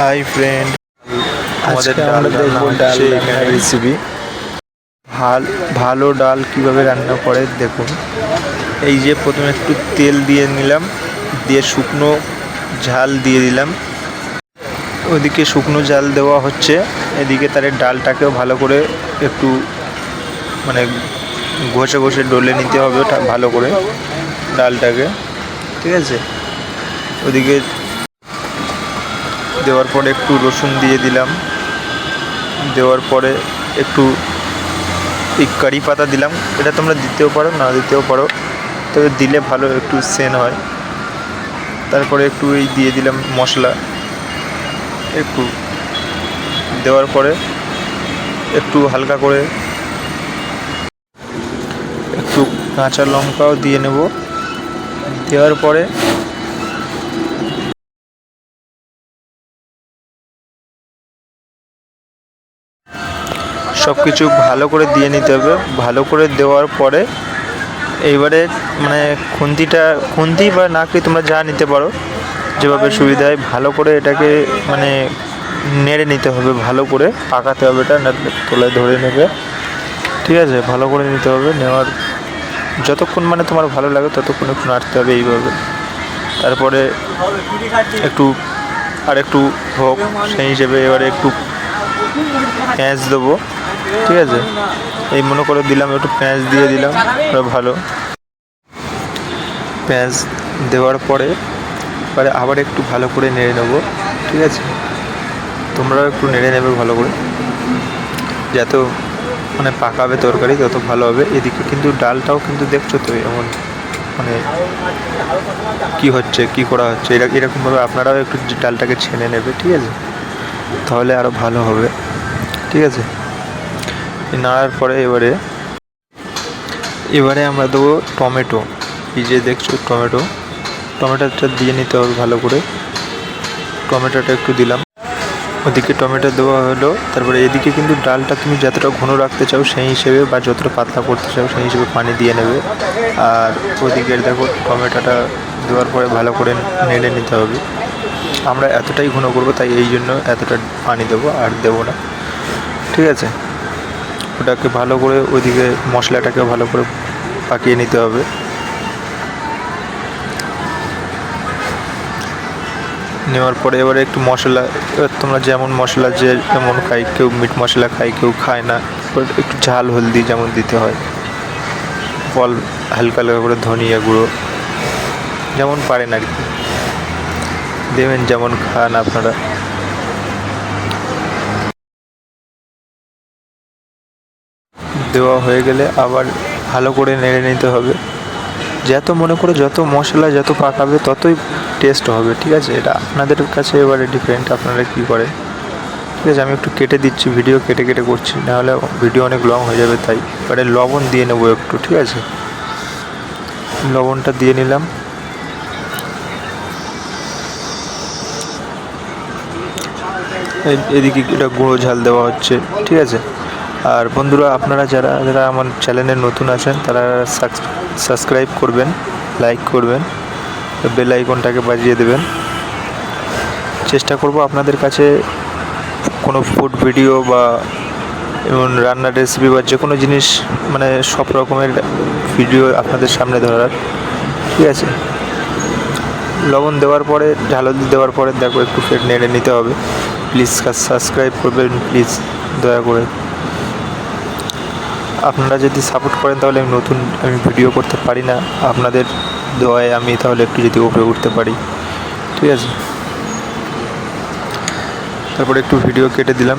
Hi friend, আমাদের ডাল রান্না হচ্ছে এখানে রেসিপি। ভালো ডাল কিভাবে রান্না করে দেখুন। এই যে প্রথমে একটু তেল দিয়ে নিলাম, দিয়ে শুকনো ঝাল দিয়ে দিলাম। ওইদিকে শুকনো ঝাল দেওয়া হচ্ছে, এদিকে তার ডালটাকেও ভালো করে একটু মানে ঘষে ঘষে ডলে নিতে হবে ভালো করে ডালটাকে, ঠিক আছে। ওদিকে দেওয়ার পরে একটু রসুন দিয়ে দিলাম, দেওয়ার পরে একটু কারি পাতা দিলাম। এটা তোমরা দিতেও পারো, না দিতেও পারো, তবে দিলে ভালো একটু সেন্ট হয়। তারপরে একটু এই দিয়ে দিলাম মশলা একটু, দেওয়ার পরে একটু হালকা করে একটু কাঁচা লঙ্কাও দিয়ে নেব। দেওয়ার পরে সব কিছু ভালো করে দিয়ে নিতে হবে। ভালো করে দেওয়ার পরে এইবারে মানে খুন্তি বা নাকড়ি তোমরা যা নিতে পারো, যেভাবে সুবিধা হয়, ভালো করে এটাকে মানে নেড়ে নিতে হবে, ভালো করে পাকাতে হবে। এটা তোলায় ধরে নেবে, ঠিক আছে। ভালো করে নিতে হবে, নেওয়ার যতক্ষণ মানে তোমার ভালো লাগে ততক্ষণ একটু নাড়তে হবে এইভাবে। তারপরে একটু হোক, সেই হিসেবে এবারে একটু পেঁয়াজ দেবো, ঠিক আছে। এই মনে করে দিলাম, একটু পেঁয়াজ দিয়ে দিলাম ভালো। পেঁয়াজ দেওয়ার পরে আবার একটু ভালো করে নেড়ে নেবো, ঠিক আছে। তোমরাও একটু নেড়ে নেবে ভালো করে, যত মানে পাকাবে তরকারি তত ভালো হবে। এদিকে কিন্তু ডালটাও কিন্তু দেখছো তো এমন মানে কী করা হচ্ছে, এরকমভাবে আপনারাও একটু ডালটাকে ছেনে নেবে, ঠিক আছে, তাহলে আরও ভালো হবে, ঠিক আছে। নাড়ার পরে এবারে আমরা দেবো টমেটো। এই যে দেখছো টমেটোটা দিয়ে নিতে হবে ভালো করে। টমেটোটা একটু দিলাম, ওদিকে টমেটো দেওয়া হলো। তারপরে এদিকে কিন্তু ডালটা তুমি যতটা ঘন রাখতে চাও সেই হিসেবে, বা যতটা পাতলা করতে চাও সেই হিসেবে পানি দিয়ে নেবে। আর ওদিকে দেখো টমেটোটা দেওয়ার পরে ভালো করে নেড়ে নিতে হবে। আমরা এতটাই ঘন করবো, তাই এই জন্য এতটা পানি দেবো, আর দেবো না, ঠিক আছে। ওটাকে ভালো করে ওইদিকে মশলাটাকে ভালো করে পাকিয়ে নিতে হবে। নেওয়ার পরে এবারে একটু মশলা, এবার তোমরা যেমন মশলা যে যেমন খাই, কেউ মিট মশলা খায়, কেউ খায় না, একটু ঝাল হলদি যেমন দিতে হয়, হালকা হালকা করে ধনিয়া গুঁড়ো যেমন পারেন আর কি দেবেন, যেমন খান আপনারা। দেওয়া হয়ে গেলে আবার ভালো করে নেড়ে নিতে হবে। যত মনে করো যত মশলা যত পাকাবে ততই টেস্ট হবে, ঠিক আছে। এটা আপনাদের কাছে এবারে ডিপেন্ড, আপনারা কী করেন, ঠিক আছে। আমি একটু কেটে দিচ্ছি, ভিডিও কেটে করছি, নাহলে ভিডিও অনেক লং হয়ে যাবে। তাই এবারে লবণ দিয়ে নেবো একটু, ঠিক আছে। লবণটা দিয়ে নিলাম। এদিকে এটা গুঁড়ো ঝাল দেওয়া হচ্ছে, ঠিক আছে। আর বন্ধুরা, আপনারা যারা আমার চ্যানেলে নতুন আছেন তারা সাবস্ক্রাইব করবেন, লাইক করবেন, বেল আইকনটাকে বাজিয়ে দেবেন। চেষ্টা করব আপনাদের কাছে কোনো ফুড ভিডিও বা এমন রান্নার রেসিপি বা যে কোনো জিনিস মানে সব রকমের ভিডিও আপনাদের সামনে ধরার, ঠিক আছে। লবণ দেওয়ার পরে, হলুদ দেওয়ার পরে দেখো একটু ফের নেড়ে নিতে হবে। প্লিজ সাবস্ক্রাইব করবেন, প্লিজ দয়া করে। আপনারা যদি সাপোর্ট করেন তাহলে আমি ভিডিও করতে পারি না, আপনাদের দয়ায় আমি তাহলে একটু যদি উপরে উঠতে পারি, ঠিক আছে। তারপরে একটু ভিডিও কেটে দিলাম,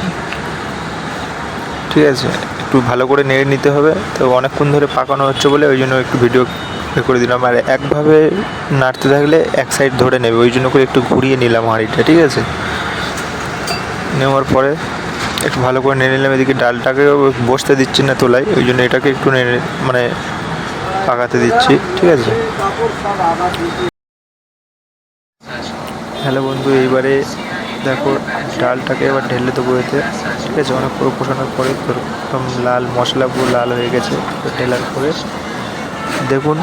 ঠিক আছে। একটু ভালো করে নেড়ে নিতে হবে, তো অনেকক্ষণ ধরে পাকানো হচ্ছে বলে ওই জন্য একটু ভিডিও করে দিলাম। আর একভাবে নাড়তে থাকলে এক সাইড ধরে নেবে, ওই জন্য করে একটু ঘুরিয়ে নিলাম হাঁড়িটা, ঠিক আছে। নেওয়ার পরে একটু ভালো করে নেড়ে নিলাম। এদিকে ডালটাকেও বসতে দিচ্ছি না তোলায়, ওই জন্য এটাকে একটু নেড়ে মানে পাকাতে দিচ্ছি, ঠিক আছে। হ্যালো বন্ধু, এইবারে দেখো ডালটাকে এবার ঢেলে দেবো এতে, ঠিক আছে। অনেক করে কষানোর পরে একদম লাল মশলা পুরো লাল হয়ে গেছে। ঢেলার পরে দেখুন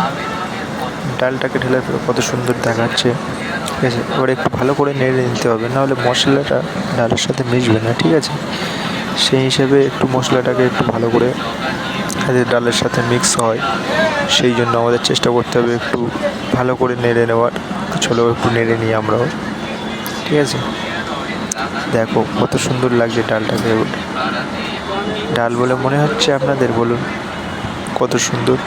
ডালটাকে ঢেলার পরে কত সুন্দর দেখাচ্ছে, ঠিক আছে, এবার একটু ভালো করে নেড়ে নিতে হবে, নাহলে মশলাটা ডালের সাথে মিশবে না, ঠিক আছে। সেই হিসেবে একটু মশলাটাকে একটু ভালো করে যাতে ডালের সাথে মিক্স হয়, সেই জন্য আমাদের চেষ্টা করতে হবে একটু ভালো করে নেড়ে নেওয়ার। চলো একটু নেড়ে নিই আমরাও, ঠিক আছে। দেখো কত সুন্দর লাগছে ডালটাকে, ডাল বলে মনে হচ্ছে আপনাদের? বলুন, কত সুন্দর।